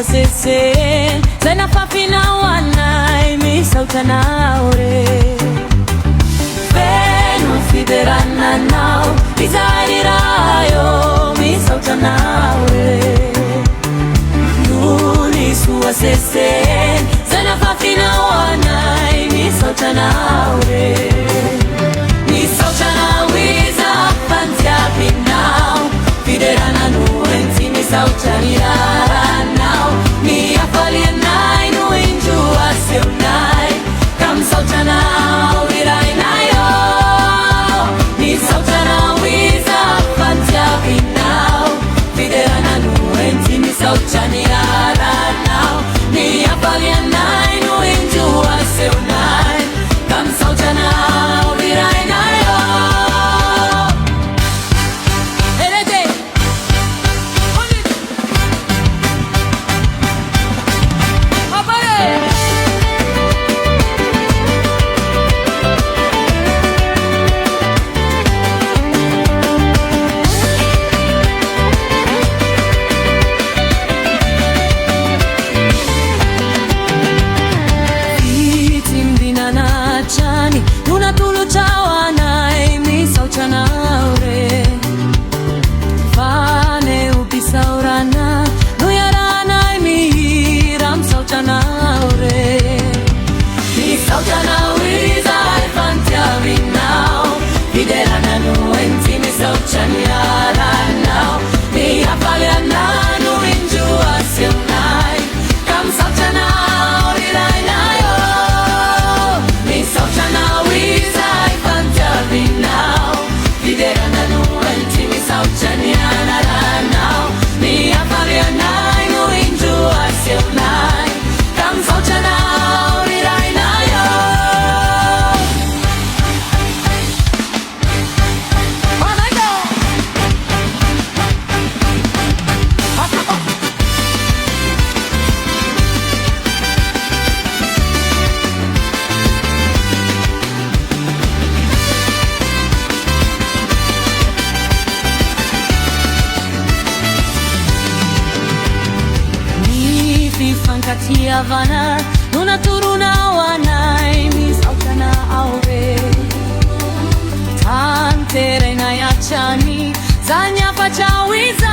suasese Zena fafina wanai mi sautanaure Venu fiderana nao Izarirayo mi sautanaure Nuni suasese Zena fafina wanai mi sautanaure Mi sautanawiza pantia pinao Fiderana nuenti mi sautanirara nao Mi afalia nai nu injua seunai Kam sautanao virai nayo Mi sautanawiza pantia pinao Fiderana nuenti mi sautanirara nao Mi afalia nai nu injua seunai Kam sautanao virai nayo Nuna tulu chawanai mi sauchanaure Fane upisaurana Nuyaranai mi hiram sauchanaure Mi sauchanauriza ifantia vinao Fiderana nuenti mi sauchaniara nao Mi afalia nanu injua seunai Kam sauchanao virai nayo Mi sauchanawiza ifantia vinao Fiderana nuenti mi sauchaniara nao Mi afalia nanu injua seunai Kam sauchanao virai nayo Fankatia vana Nuna turuna wanai Mi sautana aure Tante reina ya chani Zanya pachawiza